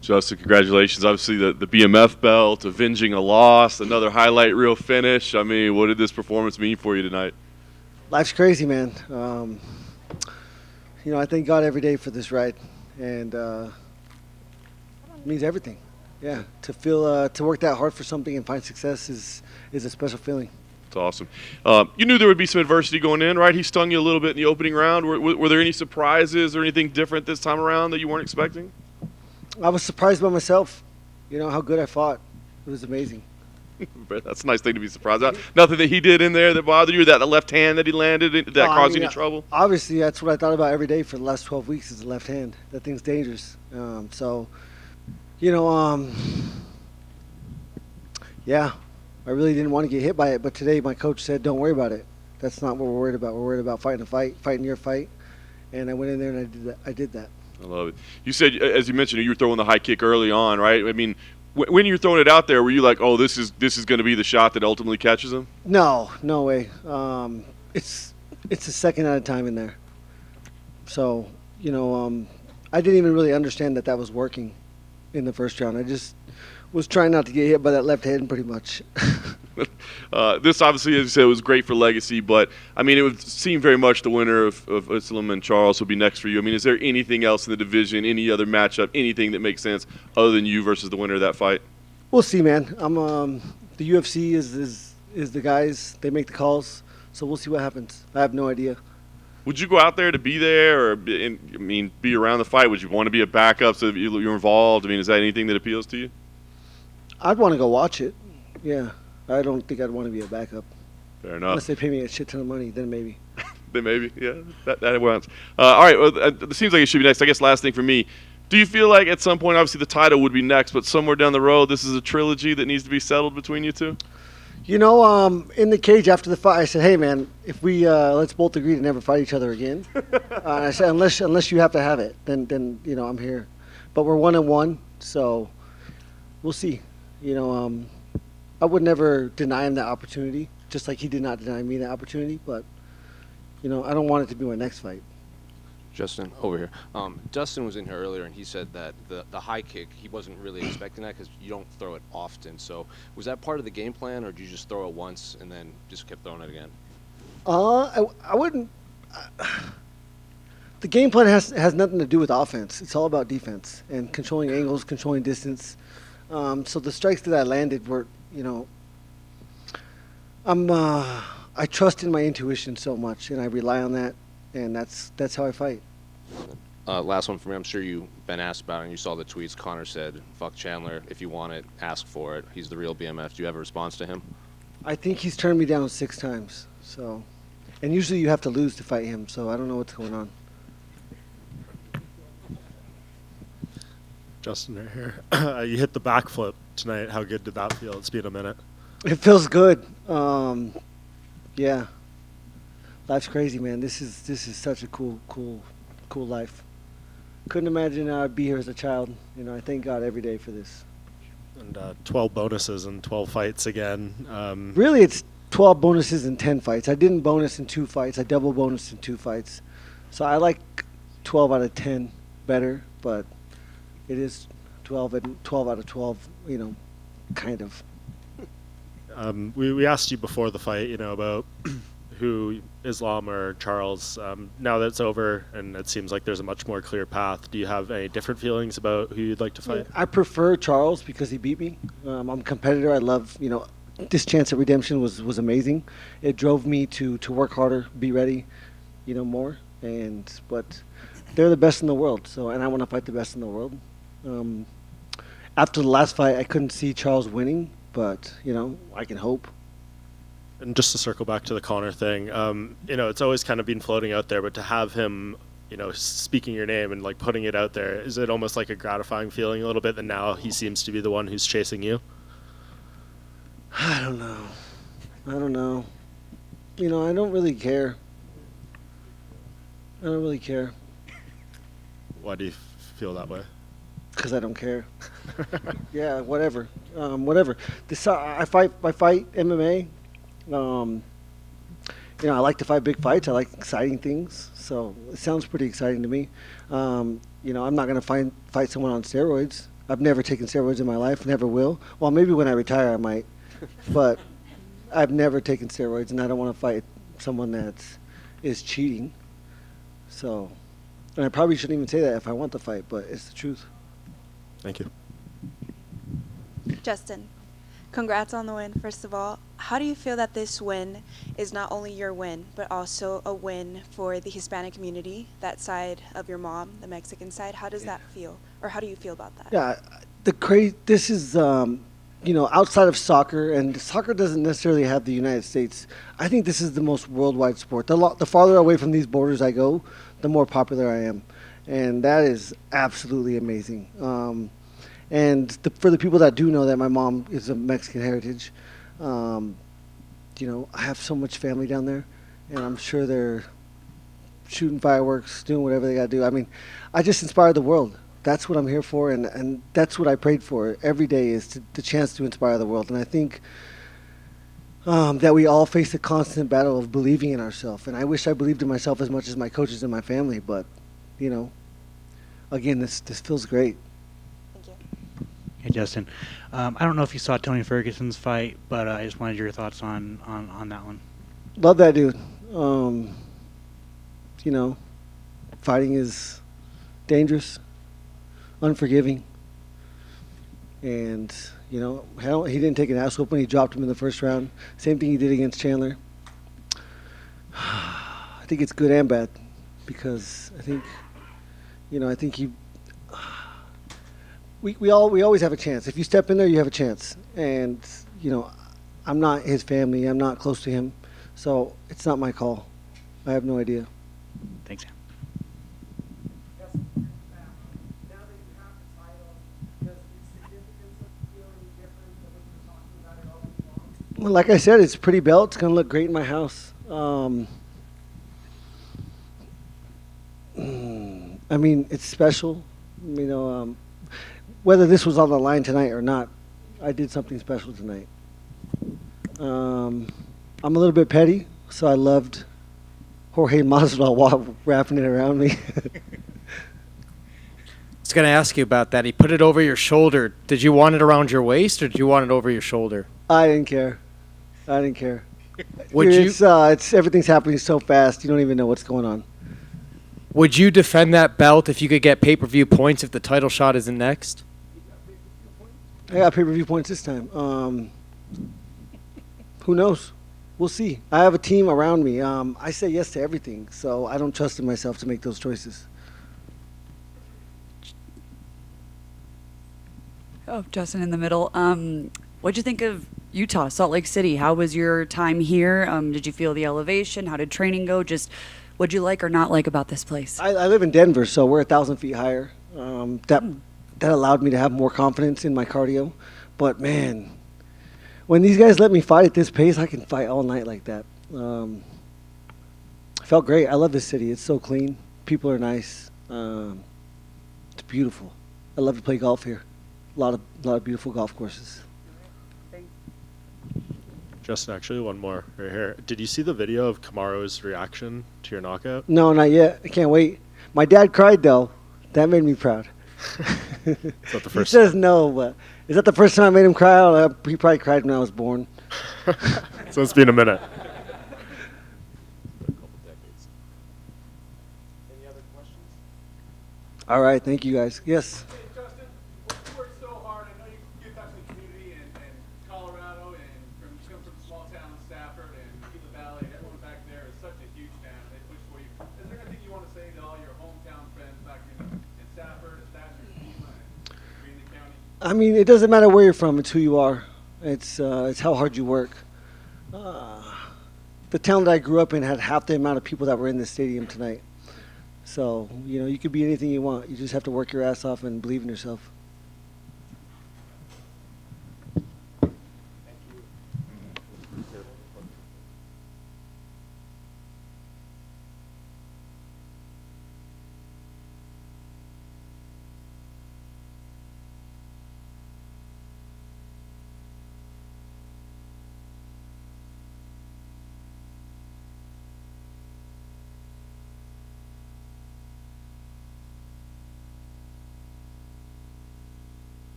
Justin, congratulations. Obviously, the BMF belt, avenging a loss, another highlight reel finish. I mean, what did this performance mean for you tonight? Life's crazy, man. I thank God every day for this ride, and it means everything. Yeah, to work that hard for something and find success is a special feeling. It's awesome. You knew there would be some adversity going in, right? He stung you a little bit in the opening round. Were there any surprises or anything different this time around that you weren't expecting? I was surprised by myself. How good I fought. It was amazing. That's a nice thing to be surprised about. Nothing that he did in there that bothered you, that the left hand that he landed, did that cause you any trouble? Obviously, that's what I thought about every day for the last 12 weeks is the left hand. That thing's dangerous. You know, um, yeah, I really didn't want to get hit by it, but today my coach said, don't worry about it. That's not what we're worried about. We're worried about fighting a fight, fighting your fight. And I went in there and I did that. I love it. You said, as you mentioned, you were throwing the high kick early on, right? I mean, when you're throwing it out there, were you like, oh, this is going to be the shot that ultimately catches him? No way. It's a second at a time in there. So, I didn't even really understand that was working in the first round. I just was trying not to get hit by that left hand pretty much. This obviously, as you said, was great for legacy, but I mean, it would seem very much the winner of Islam and Charles would be next for you. I mean, is there anything else in the division, any other matchup, anything that makes sense other than you versus the winner of that fight? We'll see, man. The UFC is the guys. They make the calls, so we'll see what happens. I have no idea. Would you go out there to be there, or be around the fight? Would you want to be a backup so that you're involved? I mean, is that anything that appeals to you? I'd want to go watch it. Yeah. I don't think I'd want to be a backup. Fair enough. Unless they pay me a shit ton of money, then maybe. Then maybe, yeah. That works. All right, well, it seems like it should be next. I guess last thing for me, do you feel like at some point, obviously the title would be next, but somewhere down the road, this is a trilogy that needs to be settled between you two? In the cage after the fight, I said, hey, man, if we let's both agree to never fight each other again. I said, unless you have to have it, then I'm here. But we're 1-1, so we'll see. I would never deny him that opportunity, just like he did not deny me that opportunity. But, I don't want it to be my next fight. Justin, over here. Dustin was in here earlier, and he said that the high kick, he wasn't really expecting that because you don't throw it often. So was that part of the game plan, or did you just throw it once and then just kept throwing it again? I wouldn't. The game plan has nothing to do with offense. It's all about defense and controlling angles, controlling distance. So the strikes that I landed were, I trust in my intuition so much, and I rely on that, and that's how I fight. Last one for me. I'm sure you've been asked about it, and you saw the tweets. Connor said, fuck Chandler. If you want it, ask for it. He's the real BMF. Do you have a response to him? I think he's turned me down 6 times. So, and usually you have to lose to fight him, so I don't know what's going on. Justin right here. You hit the backflip tonight. How good did that feel? It's been a minute. It feels good. Yeah. Life's crazy, man. This is such a cool life. Couldn't imagine I'd be here as a child. I thank God every day for this. And 12 bonuses and 12 fights again. Really, it's 12 bonuses and 10 fights. I didn't bonus in 2 fights. I double bonus in 2 fights. So I like 12 out of 10 better, but it is 12 out of 12, kind of. We asked you before the fight, about who, Islam or Charles. Now that it's over and it seems like there's a much more clear path, do you have any different feelings about who you'd like to fight? I prefer Charles because he beat me. I'm a competitor. I love, this chance at redemption was amazing. It drove me to work harder, be ready, more. But they're the best in the world, and I want to fight the best in the world. After the last fight, I couldn't see Charles winning, but I can hope. And just to circle back to the Connor thing, it's always kind of been floating out there, but to have him, speaking your name and like putting it out there, is it almost like a gratifying feeling a little bit that now he seems to be the one who's chasing you? I don't know. I don't really care. Why do you feel that way? Because I don't care. Yeah, whatever. I fight MMA. I like to fight big fights. I like exciting things. So it sounds pretty exciting to me. I'm not going to fight someone on steroids. I've never taken steroids in my life, never will. Well, maybe when I retire I might, but I've never taken steroids, and I don't want to fight someone that is cheating. So, and I probably shouldn't even say that if I want to fight, but it's the truth. Thank you. Justin, congrats on the win, first of all. How do you feel that this win is not only your win, but also a win for the Hispanic community, that side of your mom, the Mexican side? How does that feel, or how do you feel about that? Yeah, this is, outside of soccer, and soccer doesn't necessarily have the United States. I think this is the most worldwide sport. The farther away from these borders I go, the more popular I am. And that is absolutely amazing. For the people that do know that my mom is of Mexican heritage, I have so much family down there, and I'm sure they're shooting fireworks, doing whatever they got to do. I mean, I just inspire the world. That's what I'm here for, and that's what I prayed for every day, is the chance to inspire the world. And I think that we all face a constant battle of believing in ourselves. And I wish I believed in myself as much as my coaches and my family, but, again, this feels great. Thank you. Hey, Justin. I don't know if you saw Tony Ferguson's fight, but I just wanted your thoughts on that one. Love that dude. Fighting is dangerous, unforgiving, and he didn't take an ass whooping. He dropped him in the first round. Same thing he did against Chandler. I think it's good and bad, because I think we always have a chance. If you step in there, you have a chance. And I'm not his family. I'm not close to him, so it's not my call. I have no idea. Thanks. Well, like I said, it's a pretty belt. It's going to look great in my house. It's special. Whether this was on the line tonight or not, I did something special tonight. I'm a little bit petty, so I loved Jorge Masvidal while wrapping it around me. I was going to ask you about that. He put it over your shoulder. Did you want it around your waist, or did you want it over your shoulder? I didn't care. It's everything's happening so fast, you don't even know what's going on. Would you defend that belt if you could get pay-per-view points if the title shot isn't next? I got pay-per-view points this time. Who knows? We'll see. I have a team around me. I say yes to everything, so I don't trust in myself to make those choices. Oh, Justin in the middle. What'd you think of Utah, Salt Lake City? How was your time here? Did you feel the elevation? How did training go? Just what'd you like or not like about this place? I live in Denver, so we're 1,000 feet higher. That allowed me to have more confidence in my cardio. But, man, when these guys let me fight at this pace, I can fight all night like that. Felt great. I love this city. It's so clean. People are nice. It's beautiful. I love to play golf here. A lot of beautiful golf courses. Justin, actually, one more right here. Did you see the video of Kamaru's reaction to your knockout? No, not yet. I can't wait. My dad cried, though. That made me proud. Is that the first? He says no, but is that the first time I made him cry? He probably cried when I was born. So it's been a minute. Any other questions? All right. Thank you, guys. Yes. Justin, you work so hard. I know you give back to the community and Colorado, and you come from a small town, Stafford, and Gila Valley. Everyone back there is such a huge fan. They push for you. Is there anything you want to say to all your hometown friends back in Stafford, Stafford, Gila, and Green County? I mean, it doesn't matter where you're from. It's who you are. It's how hard you work. The town that I grew up in had half the amount of people that were in the stadium tonight. So, you could be anything you want. You just have to work your ass off and believe in yourself.